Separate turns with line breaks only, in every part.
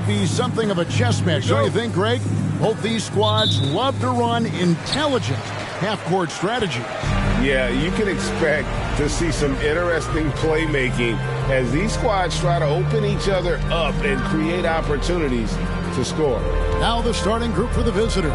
be something of a chess match, don't you think, Greg? Both these squads love to run intelligent half-court strategies.
Yeah, you can expect to see some interesting playmaking as these squads try to open each other up and create opportunities to score.
Now the starting group for the visitors.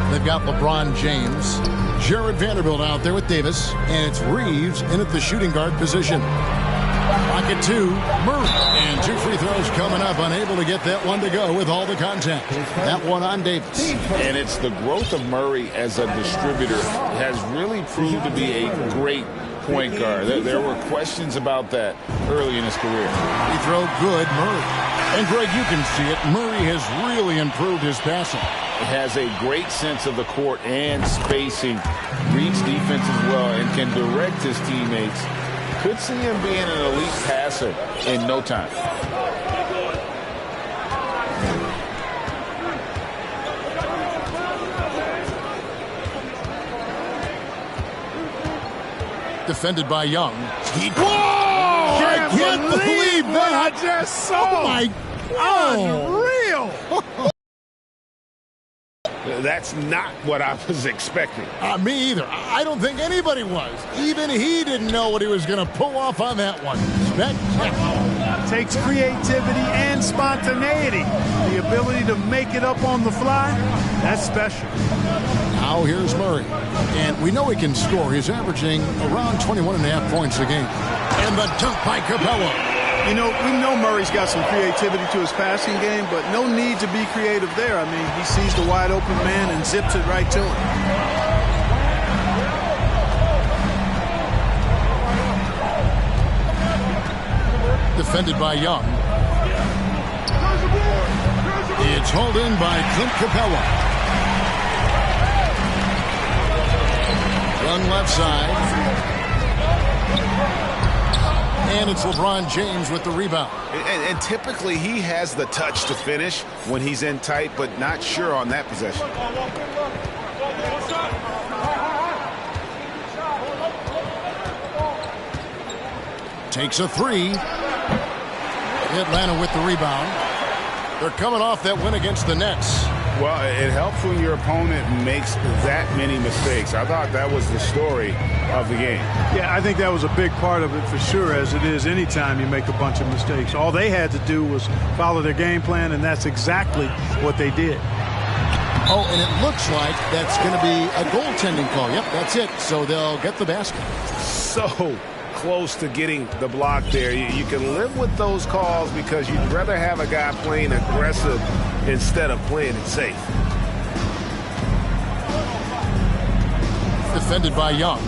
They've got LeBron James, Jared Vanderbilt out there with Davis, and it's Reeves in at the shooting guard position. Pocket two, Murray. And 2 free throws coming up, unable to get that one to go with all the contact. That one on Davis.
And it's the growth of Murray as a distributor has really proved to be a great point guard. There were questions about that early in his career.
He throw good, Murray. And Greg, you can see it. Murray has really improved his passing.
Has a great sense of the court and spacing, reads defense as well, and can direct his teammates. Could see him being an elite passer in no time.
Defended by Young. Whoa! I can't believe that!
I just saw.
Oh my!
Unreal!
That's not what I was expecting.
Me either. I don't think anybody was. Even he didn't know what he was going to pull off on that one. Spectacular.
Takes creativity and spontaneity. The ability to make it up on the fly, that's special.
Now here's Murray. And we know he can score. He's averaging around 21.5 points a game. And the dunk by Capella.
You know, we know Murray's got some creativity to his passing game, but no need to be creative there. I mean, he sees the wide open man and zips it right to him.
Defended by Young. It's hauled in by Clint Capella. Young left side. And it's LeBron James with the rebound.
And typically he has the touch to finish when he's in tight, but not sure on that possession.
Takes a three. Atlanta with the rebound. They're coming off that win against the Nets.
Well, it helps when your opponent makes that many mistakes. I thought that was the story of the game.
Yeah, I think that was a big part of it for sure, as it is anytime you make a bunch of mistakes. All they had to do was follow their game plan, and that's exactly what they did.
Oh, and it looks like that's going to be a goaltending call. Yep, that's it. So they'll get the basket.
So close to getting the block there. You can live with those calls because you'd rather have a guy playing aggressive instead of playing it safe.
Defended by Young.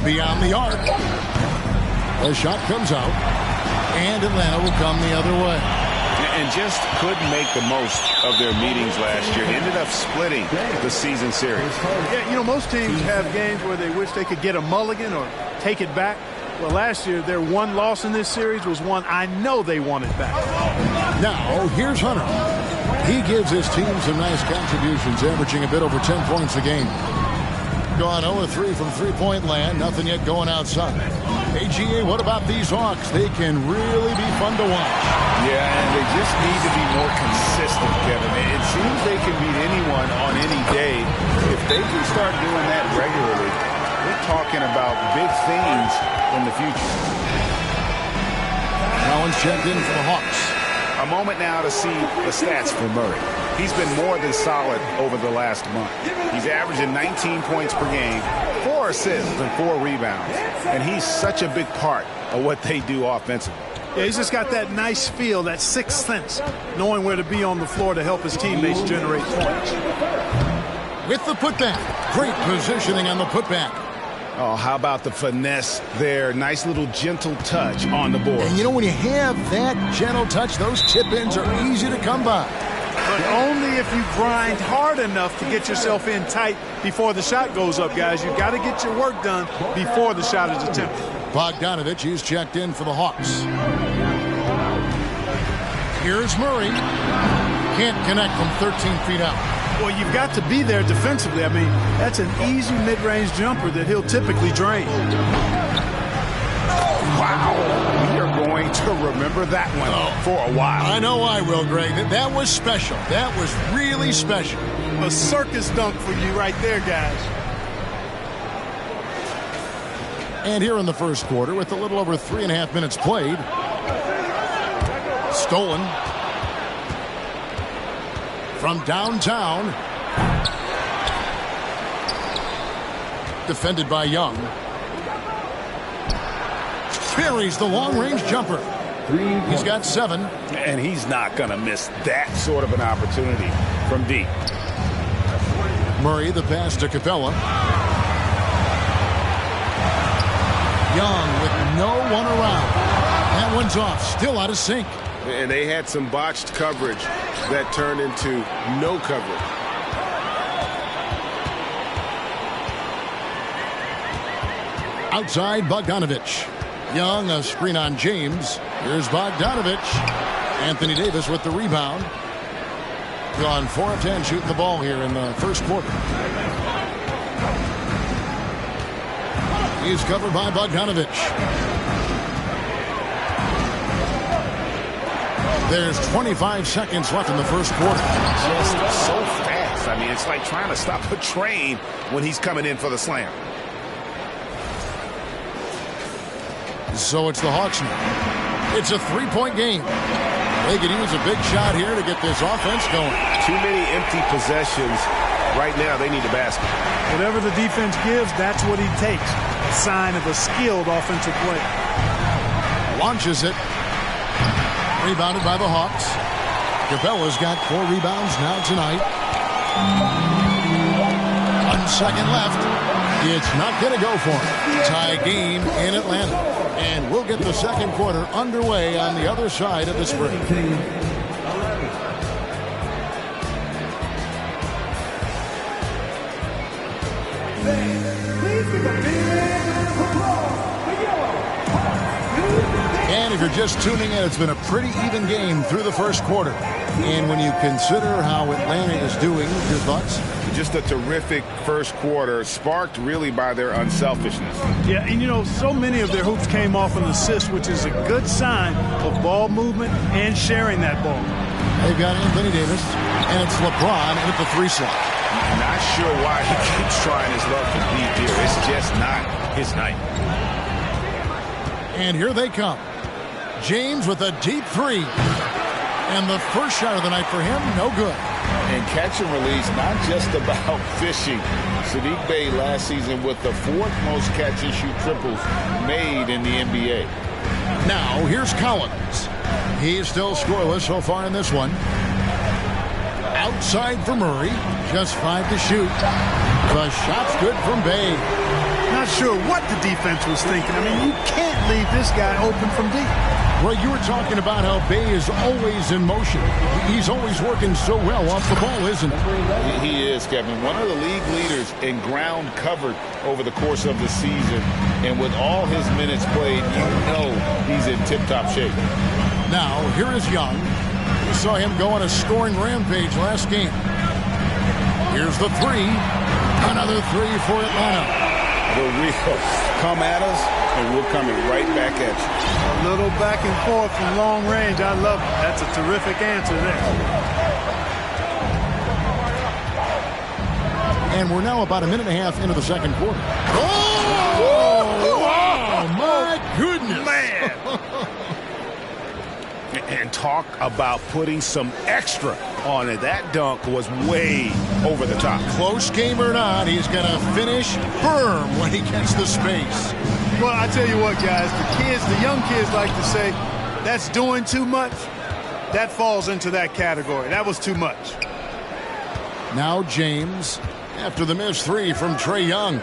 Beyond the arc. The shot comes out. And Atlanta will come the other way.
And just couldn't make the most of their meetings last year. Ended up splitting the season series.
Yeah, you know, most teams have games where they wish they could get a mulligan or take it back. Well, last year, their one loss in this series was one I know they wanted back.
Now, here's Hunter. He gives his team some nice contributions, averaging a bit over 10 points a game. Gone 0-3 from three-point land. Nothing yet going outside. Hey, GA, what about these Hawks? They can really be fun to watch.
Yeah, and they just need to be more consistent, Kevin. It seems they can beat anyone on any day. If they can start doing that regularly, we're talking about big things in the future.
Collins checked in for the Hawks.
A moment now to see the stats for Murray. He's been more than solid over the last month. He's averaging 19 points per game, 4 assists and 4 rebounds. And he's such a big part of what they do offensively.
Yeah, he's just got that nice feel, that sixth sense, knowing where to be on the floor to help his teammates generate points.
With the putback. Great positioning on the putback.
Oh, how about the finesse there? Nice little gentle touch on the board.
And you know, when you have that gentle touch, those chip-ins are easy to come by.
But only if you grind hard enough to get yourself in tight before the shot goes up, guys. You've got to get your work done before the shot is attempted.
Bogdanovich, he's checked in for the Hawks. Here's Murray. Can't connect from 13 feet out.
Well, you've got to be there defensively. I mean, that's an easy mid-range jumper that he'll typically drain.
Wow. We are going to remember that one for a while.
I know I will, Greg. That was special. That was really special.
A circus dunk for you right there, guys.
And here in the first quarter, with a little over 3.5 minutes played. Stolen. From downtown. Defended by Young. Buries the long-range jumper. He's got 7.
And he's not going to miss that sort of an opportunity from deep.
Murray, the pass to Capella. Young with no one around. That one's off. Still out of sync.
And they had some botched coverage that turned into no coverage.
Outside, Bogdanovich. Young, a screen on James. Here's Bogdanovich. Anthony Davis with the rebound. Gone 4 of 10 shooting the ball here in the first quarter. He's covered by Bogdanovich. There's 25 seconds left in the first quarter.
Just so fast. I mean, it's like trying to stop a train when he's coming in for the slam.
So it's the Hawks now. It's a 3-point game. They could use a big shot here to get this offense going.
Too many empty possessions. Right now, they need a basket.
Whatever the defense gives, that's what he takes. A sign of a skilled offensive player.
Launches it. Rebounded by the Hawks. Capella's got 4 rebounds now tonight. 1 second left. It's not going to go for him. Tie game in Atlanta. And we'll get the second quarter underway on the other side of this break. And if you're just tuning in, it's been a pretty even game through the first quarter. And when you consider how Atlanta is doing, your thoughts?
Just a terrific first quarter, sparked really by their unselfishness.
Yeah, and you know, so many of their hoops came off an assist, which is a good sign of ball movement and sharing that ball.
They've got Anthony Davis, and it's LeBron at the 3 slot.
Not sure why he keeps trying his luck to deep here. It's just not his night.
And here they come. James with a deep 3. And the first shot of the night for him, no good.
And catch and release, not just about fishing. Sadiq Bey last season with the 4th most catch and shoot triples made in the NBA.
Now, here's Collins. He's still scoreless so far in this one. Outside for Murray. Just 5 to shoot. The shot's good from Bey.
Not sure what the defense was thinking. I mean, you can't leave this guy open from deep.
Well, you were talking about how Bey is always in motion. He's always working so well off the ball, isn't he?
He is, Kevin. One of the league leaders in ground covered over the course of the season. And with all his minutes played, you know he's in tip-top shape.
Now, here is Young. We saw him go on a scoring rampage last game. Here's the 3. Another 3 for Atlanta.
The real come at us, and we're coming right back at you.
A little back and forth from long range. I love it. That's a terrific answer there.
And we're now about a minute and a half into the second quarter. Oh, my goodness.
Man. And talk about putting some extra on it. That dunk was way over the top.
Close game or not, he's going to finish firm when he gets the space.
Well, I tell you what, guys, the young kids like to say, that's doing too much. That falls into that category. That was too much.
Now James, after the missed 3 from Trae Young.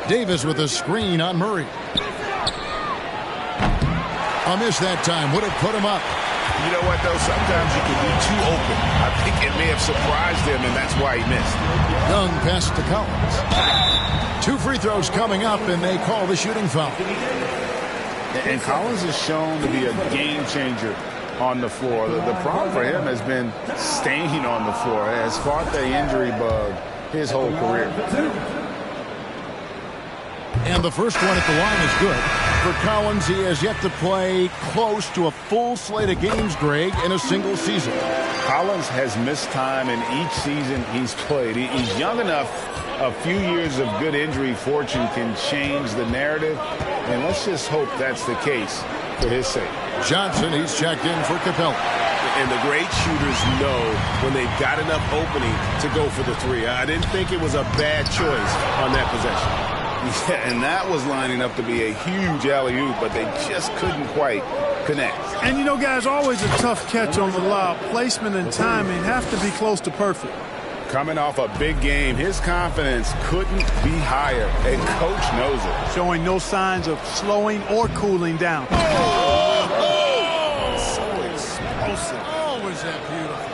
Davis with a screen on Murray. A miss that time. Would have put him up.
You know what, though? Sometimes you can be too open. I think it may have surprised him, and that's why he missed.
Young pass to Collins. 2 free throws coming up, and they call the shooting foul.
And Collins is shown to be a game changer on the floor. The problem for him has been staying on the floor. Has fought the injury bug his whole career.
And the first one at the line is good. For Collins, he has yet to play close to a full slate of games, Greg, in a single season.
Collins has missed time in each season he's played. He's young enough. A few years of good injury fortune can change the narrative, and let's just hope that's the case for his sake.
Johnson, he's checked in for Capella.
And the great shooters know when they've got enough opening to go for the three. I didn't think it was a bad choice on that possession.
Yeah, and that was lining up to be a huge alley-oop, but they just couldn't quite connect.
And, you know, guys, always a tough catch on the lob. Placement and timing have to be close to perfect.
Coming off a big game, his confidence couldn't be higher, and Coach knows it.
Showing no signs of slowing or cooling down.
So explosive.
Oh, was that beautiful.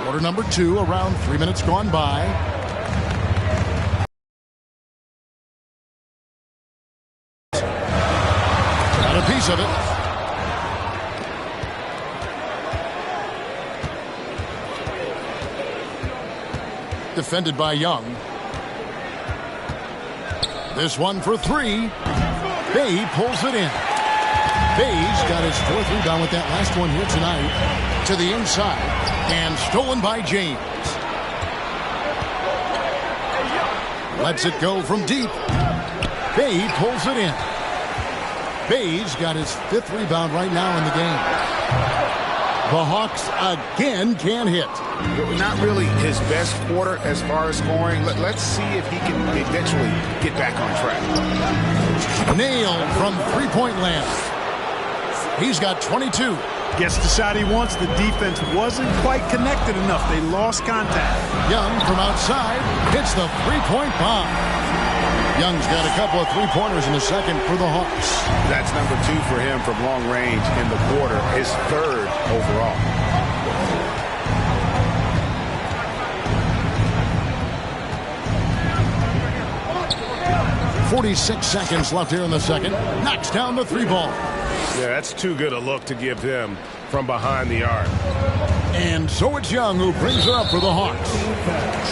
Quarter number 2, around 3 minutes gone by. Got a piece of it. Defended by Young. This one for 3. Bay pulls it in. Bay's got his 4th rebound with that last one here tonight. To the inside. And stolen by James. Lets it go from deep. Bay pulls it in. Bay's got his 5th rebound right now in the game. The Hawks again can't hit.
Not really his best quarter as far as scoring. Let's see if he can eventually get back on track.
Nailed from three-point land. He's got 22.
Gets the shot he wants. The defense wasn't quite connected enough. They lost contact.
Young from outside hits the three-point bomb. Young's got a couple of three-pointers in the second for the Hawks.
That's number 2 for him from long range in the quarter. His 3rd overall. .46 seconds left here in the second. Knocks down the 3 ball.
Yeah, that's too good a look to give them from behind the arc.
And so it's Young who brings it up for the Hawks.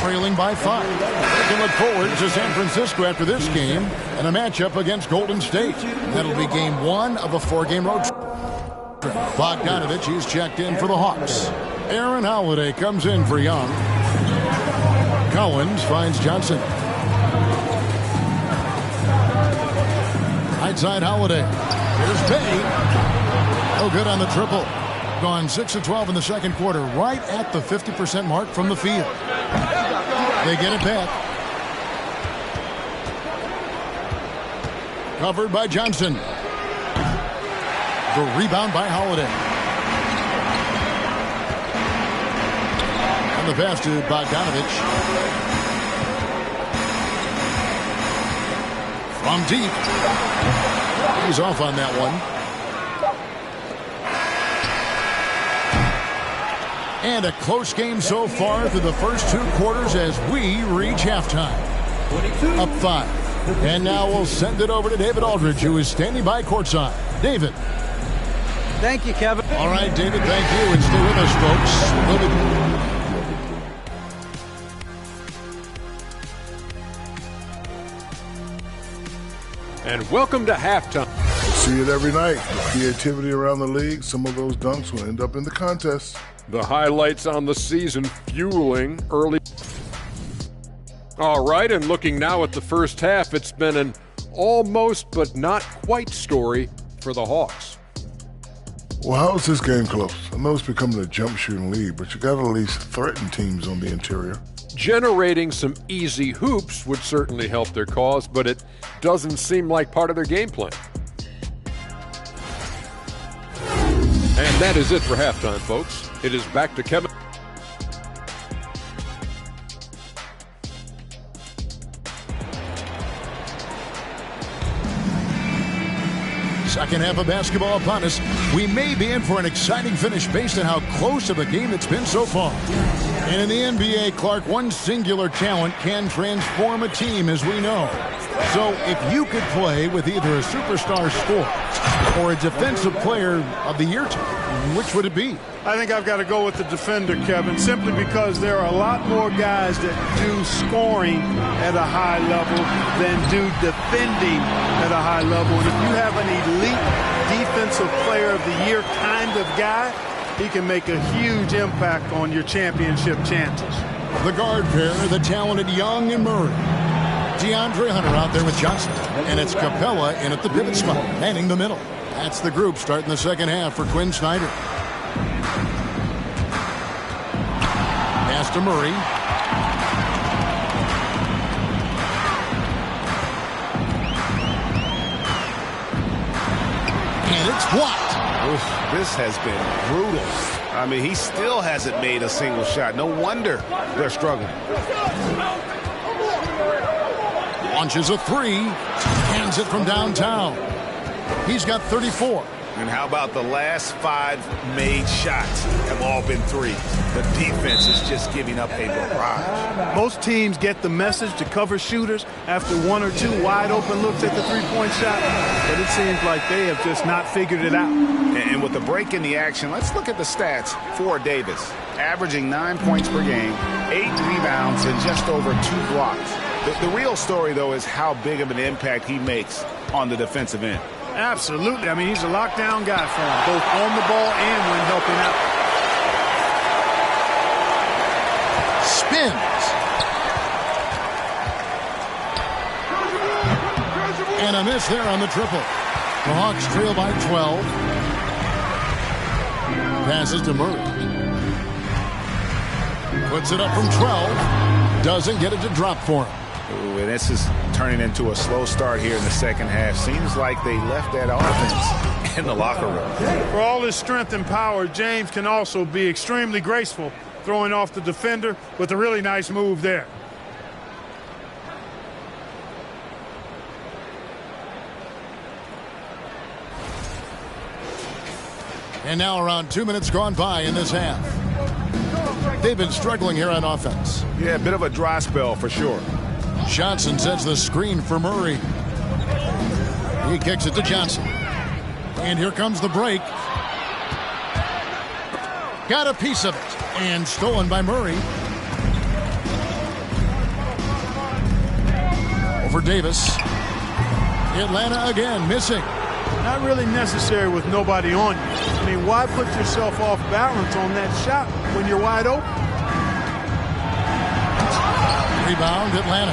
Trailing by 5. They can look forward to San Francisco after this game and a matchup against Golden State. That'll be game 1 of a 4-game road trip. Bogdanovich, he's checked in for the Hawks. Aaron Holiday comes in for Young. Collins finds Johnson. Right side Holiday. Here's Bay. No good on the triple. Gone 6 of 12 in the second quarter, right at the 50% mark from the field. They get it back. Covered by Johnson. The rebound by Holiday. And the pass to Bogdanovich. From deep. He's off on that one. And a close game so far through the first 2 quarters as we reach halftime. Up 5. And now we'll send it over to David Aldridge, who is standing by courtside. David.
Thank you, Kevin.
All right, David, thank you. And stay with us, folks.
And welcome to halftime.
See it every night. The creativity around the league. Some of those dunks will end up in the contest.
The highlights on the season fueling early. All right, and looking now at the first half, it's been an almost but not quite story for the Hawks.
Well, how is this game close? I know it's becoming a jump shooting league, but you got to at least threaten teams on the interior.
Generating some easy hoops would certainly help their cause, but it doesn't seem like part of their game plan. And that is it for halftime, folks. It is back to Kevin.
Second half of basketball upon us. We may be in for an exciting finish based on how close of a game it's been so far. And in the NBA, Clark, one singular talent can transform a team, as we know. So if you could play with either a superstar scorer or a defensive player of the year team, which would it be?
I think I've got to go with the defender, Kevin, simply because there are a lot more guys that do scoring at a high level than do defending at a high level. And if you have an elite defensive player of the year kind of guy, he can make a huge impact on your championship chances.
The guard pair, the talented Young and Murray. DeAndre Hunter out there with Johnson. And it's Capella in at the pivot spot, manning the middle. That's the group starting the second half for Quinn Snyder. Pass to Murray. And it's blocked.
Oof, this has been brutal. I mean, he still hasn't made a single shot. No wonder they're struggling.
Launches a three. Hands it from downtown. He's got 34.
And how about the last 5 made shots have all been threes? The defense is just giving up a barrage.
Most teams get the message to cover shooters after 1 or 2 wide open looks at the three-point shot, but it seems like they have just not figured it out.
And with the break in the action, let's look at the stats for Davis. Averaging 9 points per game, 8 rebounds, and just over 2 blocks. The real story, though, is how big of an impact he makes on the defensive end.
Absolutely. I mean, he's a lockdown guy for him, both on the ball and when helping out.
Spins. And a miss there on the triple. The Hawks trail by 12. Passes to Murray. Puts it up from 12. Doesn't get it to drop for him.
Ooh, and this is turning into a slow start here in the second half. Seems like they left that offense in the locker room.
For all his strength and power, James can also be extremely graceful, throwing off the defender with a really nice move there.
And now around 2 minutes gone by in this half. They've been struggling here on offense.
Yeah, a bit of a dry spell for sure.
Johnson sets the screen for Murray. He kicks it to Johnson. And here comes the break. Got a piece of it. And stolen by Murray. Over Davis. Atlanta again missing.
Not really necessary with nobody on you. I mean, why put yourself off balance on that shot when you're wide open?
Rebound, Atlanta.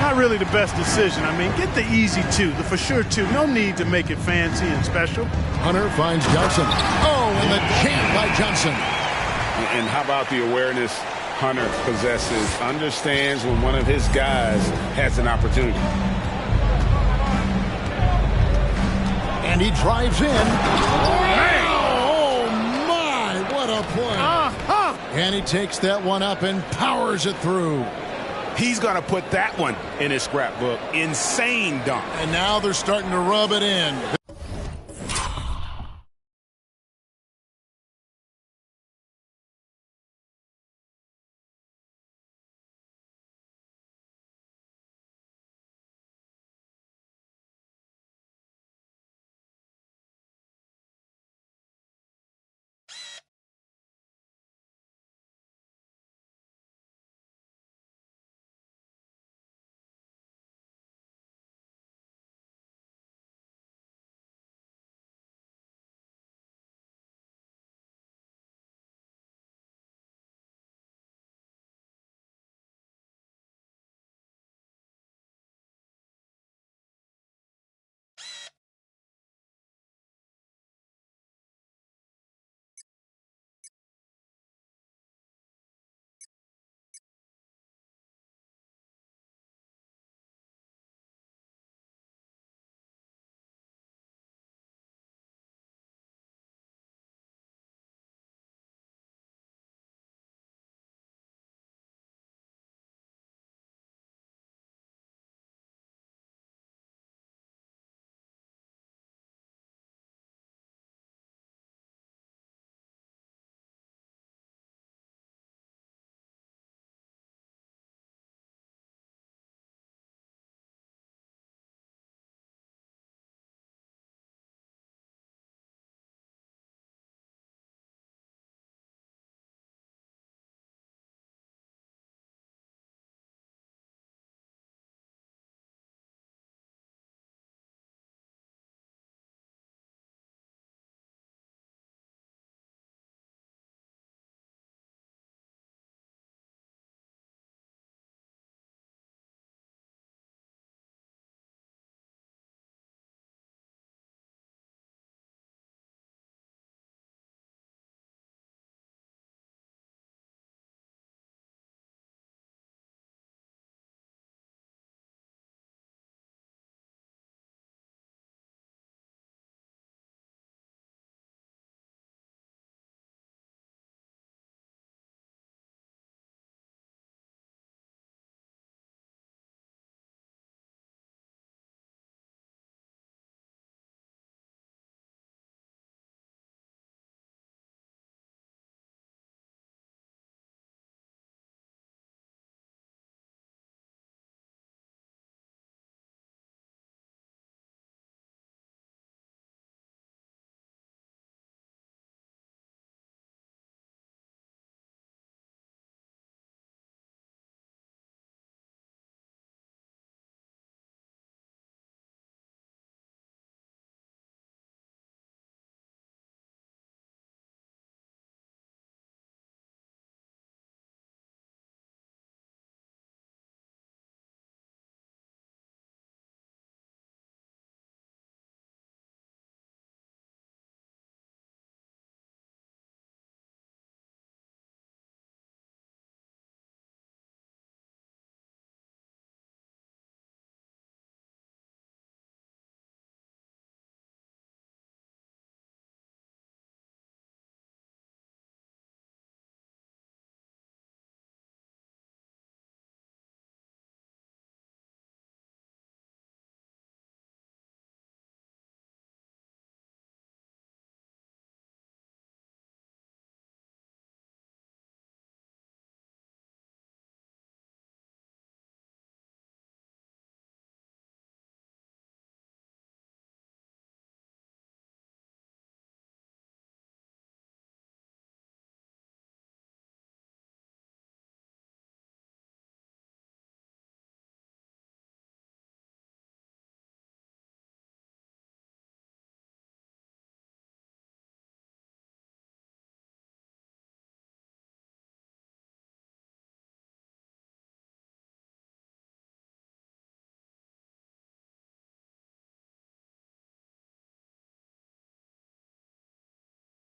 Not really the best decision. I mean, get the easy 2, the for sure 2. No need to make it fancy and special.
Hunter finds Johnson. Oh, and the jam by Johnson.
And how about the awareness Hunter possesses? Understands when one of his guys has an opportunity.
And he drives in. Oh, my, what a play. And he takes that one up and powers it through.
He's going to put that one in his scrapbook. Insane dunk.
And now they're starting to rub it in.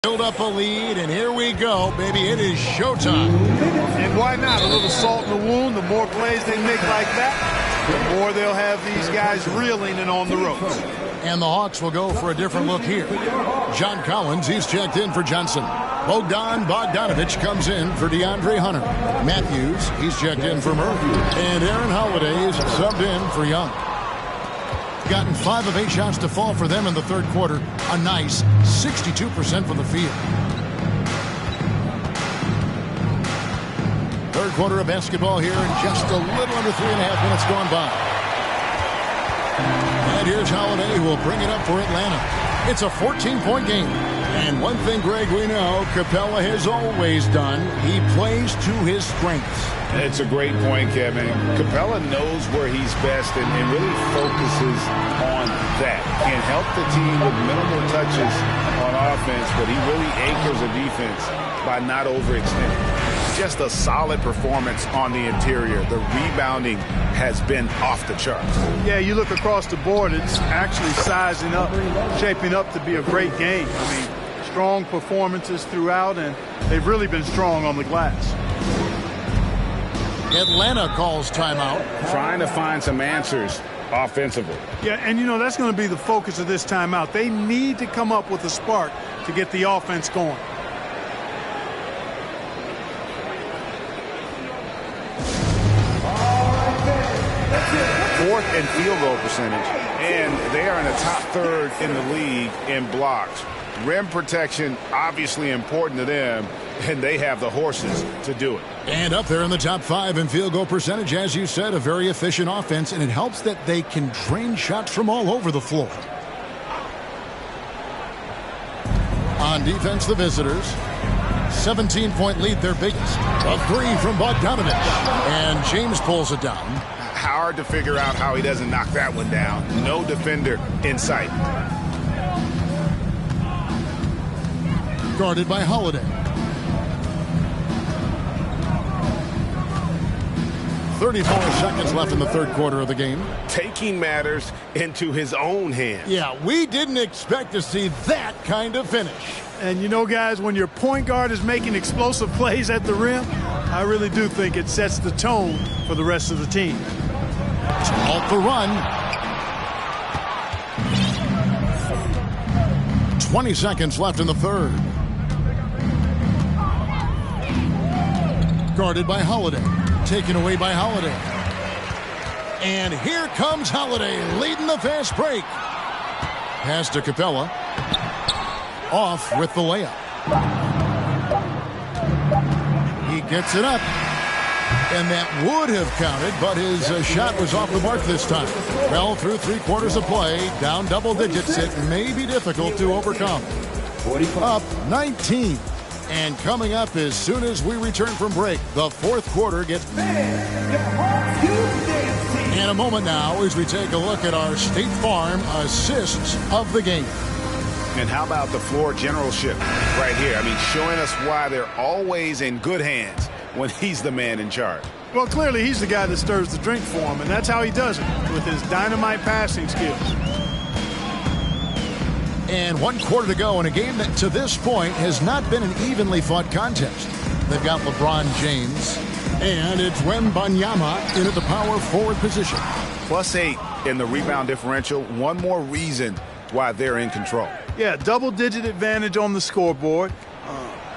Build up a lead, and here we go, baby. It is showtime.
And why not? A little salt in the wound. The more plays they make like that, the more they'll have these guys reeling and on the ropes.
And the Hawks will go for a different look here. John Collins, he's checked in for Johnson. Bogdan Bogdanovic comes in for DeAndre Hunter. Matthews, he's checked in for Murray. And Aaron Holiday's subbed in for Young. Gotten 5 of 8 shots to fall for them in the third quarter. A nice 62% from the field. Third quarter of basketball here, and just a little under 3.5 minutes gone by. And here's Holiday, who will bring it up for Atlanta. It's a 14-point game. And one thing, Greg, we know Capella has always done, he plays to his strengths.
It's a great point, Kevin. Capella knows where he's best and really focuses on that. Can help the team with minimal touches on offense, but he really anchors a defense by not overextending. Just a solid performance on the interior. The rebounding has been off the charts.
Yeah, you look across the board, it's actually sizing up, shaping up to be a great game. I mean, strong performances throughout, and they've really been strong on the glass.
Atlanta calls timeout.
Trying to find some answers offensively.
Yeah, and you know, that's going to be the focus of this timeout. They need to come up with a spark to get the offense going.
Fourth in field goal percentage, and they are in the top third in the league in blocks. Rim protection, obviously important to them, and they have the horses to do it.
And up there in the top 5 in field goal percentage, as you said, a very efficient offense, and it helps that they can drain shots from all over the floor. On defense, the visitors. 17-point lead, their biggest. A 3 from Bogdanovic, and James pulls it down.
Hard to figure out how he doesn't knock that one down. No defender in sight.
Guarded by Holiday. 34 seconds left in the third quarter of the game.
Taking matters into his own hands.
Yeah, we didn't expect to see that kind of finish.
And you know, guys, when your point guard is making explosive plays at the rim, I really do think it sets the tone for the rest of the team.
Halt the run. 20 seconds left in the third. Guarded by Holiday. Taken away by Holiday. And here comes Holiday leading the fast break. Pass to Capella. Off with the layup. He gets it up. And that would have counted, but his shot was off the mark this time. Well, through 3 quarters of play, down double digits, it may be difficult to overcome. Up 19. And coming up as soon as we return from break, the fourth quarter gets... In a moment now as we take a look at our State Farm assists of the game.
And how about the floor generalship right here? I mean, showing us why they're always in good hands when he's the man in charge.
Well, clearly he's the guy that stirs the drink for him, and that's how he does it, with his dynamite passing skills.
And 1 quarter to go in a game that to this point has not been an evenly fought contest. They've got LeBron James, and it's Wembanyama in at the power forward position.
+8 in the rebound differential. One more reason why they're in control.
Yeah, double-digit advantage on the scoreboard.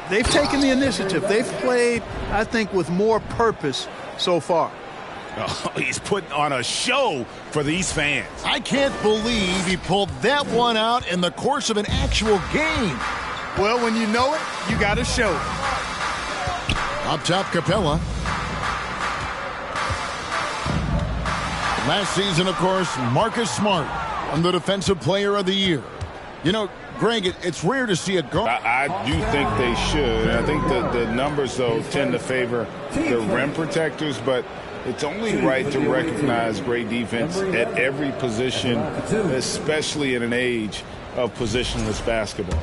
They've taken the initiative. They've played, I think, with more purpose so far.
Oh, he's putting on a show for these fans.
I can't believe he pulled that one out in the course of an actual game.
Well, when you know it, you got to show it.
Up top, Capella. Last season, of course, Marcus Smart won the Defensive Player of the Year. You know, Greg, it's rare to see a guard.
I do think they should. I think the numbers, though, tend to favor the rim protectors, but it's only right to recognize great defense at every position, especially in an age of positionless basketball.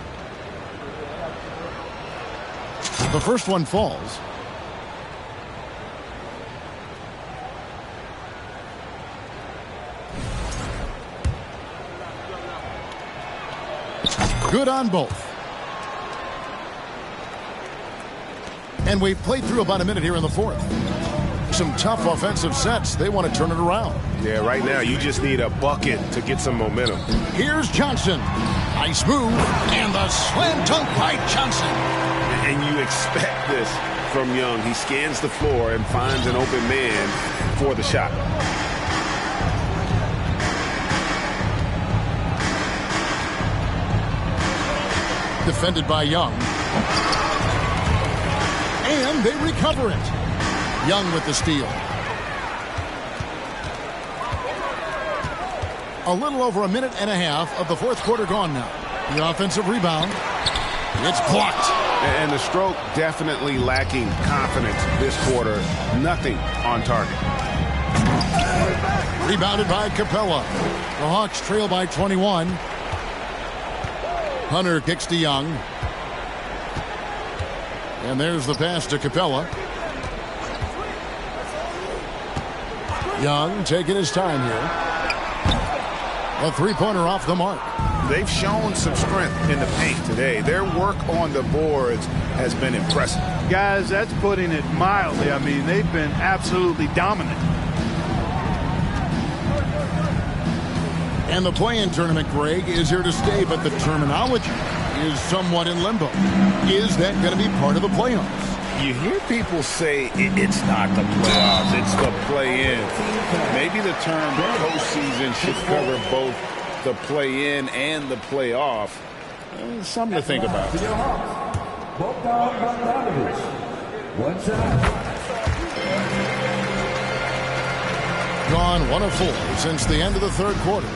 The first one falls. Good on both. And we've played through about a minute here in the fourth. Some tough offensive sets. They want to turn it around.
Yeah, right now you just need a bucket to get some momentum.
Here's Johnson. Nice move. And the slam dunk by Johnson.
And you expect this from Young. He scans the floor and finds an open man for the shot.
Defended by Young. And they recover it. Young with the steal. A little over a minute and a half of the fourth quarter gone now. The offensive rebound. It's blocked.
And the stroke definitely lacking confidence this quarter. Nothing on target.
Rebounded by Capella. The Hawks trail by 21. Hunter kicks to Young. And there's the pass to Capella. Young taking his time here. A three-pointer off the mark.
They've shown some strength in the paint today. Their work on the boards has been impressive.
Guys, that's putting it mildly. I mean, they've been absolutely dominant.
And the play-in tournament, Greg, is here to stay, but the terminology is somewhat in limbo. Is that going to be part of the playoffs?
You hear people say it's not the playoffs, it's the play-in. Maybe the term postseason should cover both the play-in and the playoff. Something to think about.
Gone 1 of 4 since the end of the third quarter.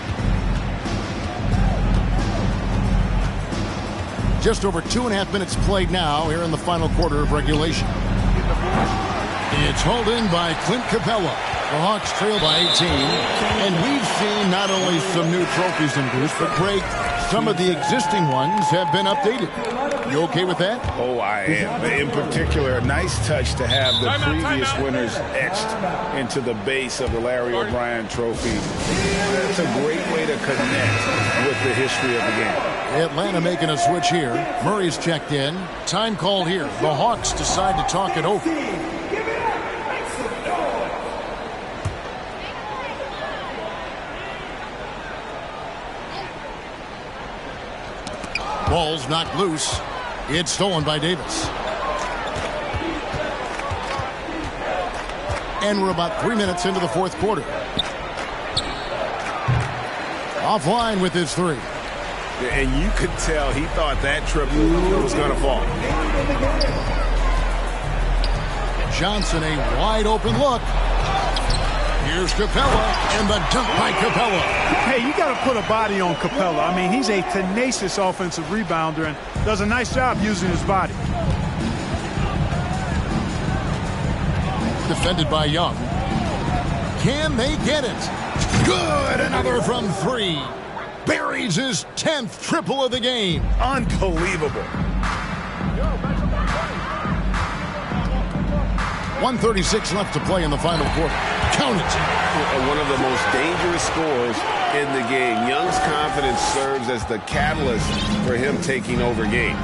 Just over 2.5 minutes played now here in the final quarter of regulation. It's hauled in by Clint Capella. The Hawks trail by 18. And we've seen not only some new trophies introduced, but Craig, some of the existing ones have been updated. You okay with that?
Oh, I am. In particular, a nice touch to have the previous winners etched into the base of the Larry O'Brien trophy. That's a great way to connect with the history of the game.
Atlanta making a switch here. Murray's checked in. Time called here. The Hawks decide to talk it over. Ball's knocked loose. It's stolen by Davis. And we're about 3 minutes into the fourth quarter. Offline with his three.
And you could tell he thought that triple was going to fall.
Johnson, a wide open look. Here's Capella, and the dunk by Capella.
Hey, you got to put a body on Capella. I mean, he's a tenacious offensive rebounder and does a nice job using his body.
Defended by Young. Can they get it? Good, another from three. Buries his 10th triple of the game.
Unbelievable.
1:36 left to play in the final quarter. Count it.
One of the most dangerous scorers in the game. Young's confidence serves as the catalyst for him taking over games.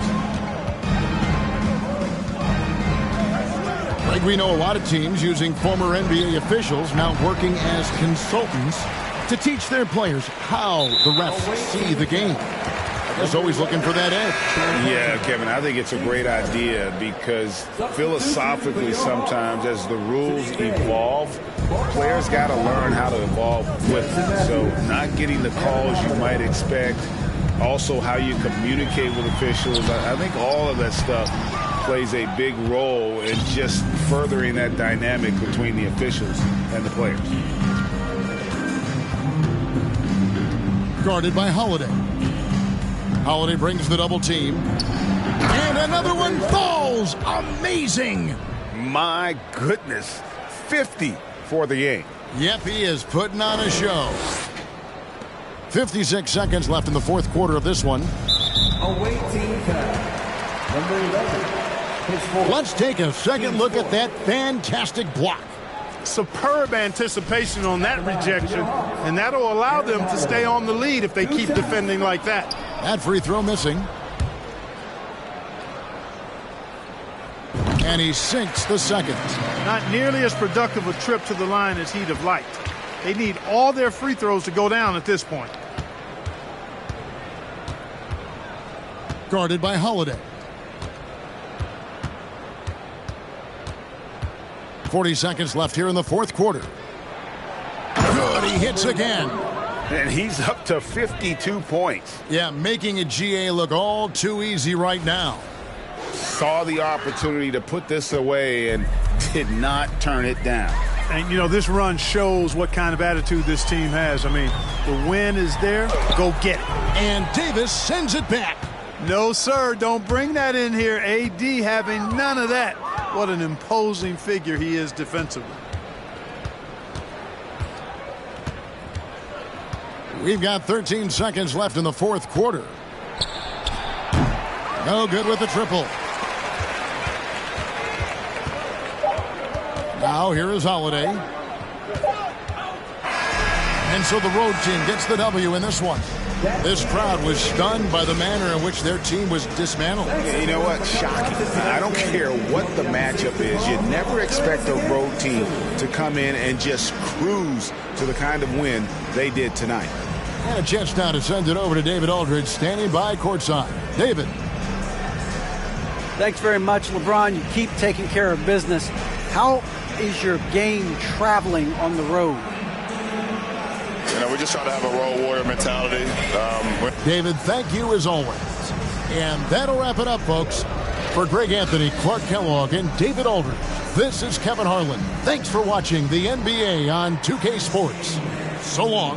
Like we know a lot of teams using former NBA officials now working as consultants to teach their players how the refs see the game. Just always looking for that edge.
Yeah, Kevin, I think it's a great idea because philosophically sometimes as the rules evolve, players got to learn how to evolve with them. So not getting the calls you might expect, also how you communicate with officials. I think all of that stuff plays a big role in just furthering that dynamic between the officials and the players.
Guarded by Holiday. Holiday brings the double team. And another one falls. Amazing.
My goodness. 50 for the game.
Yep, he is putting on a show. 56 seconds left in the fourth quarter of this one.
Away team foul. Number 11.
Let's take a second look at that fantastic block.
Superb anticipation on that rejection, and that'll allow them to stay on the lead if they keep defending like that.
That free throw missing. And he sinks the second.
Not nearly as productive a trip to the line as he'd have liked. They need all their free throws to go down at this point.
Guarded by Holiday. 40 seconds left here in the fourth quarter. Good, he hits again.
And he's up to 52 points.
Yeah, making a GA look all too easy right now.
Saw the opportunity to put this away and did not turn it down.
And, you know, this run shows what kind of attitude this team has. I mean, the win is there. Go get it.
And Davis sends it back.
No, sir. Don't bring that in here. AD having none of that. What an imposing figure he is defensively.
We've got 13 seconds left in the fourth quarter. No good with the triple. Now here is Holiday. And so the road team gets the W in this one. This crowd was stunned by the manner in which their team was dismantled.
You know what? Shocking. I don't care what the matchup is. You never expect a road team to come in and just cruise to the kind of win they did tonight.
And a chance now to send it over to David Aldridge, standing by courtside. David.
Thanks very much, LeBron. You keep taking care of business. How is your game traveling on the road?
You know, we just try to have a road warrior mentality.
David, thank you as always. And that'll wrap it up, folks. For Greg Anthony, Clark Kellogg, and David Aldridge, this is Kevin Harlan. Thanks for watching the NBA on 2K Sports. So long.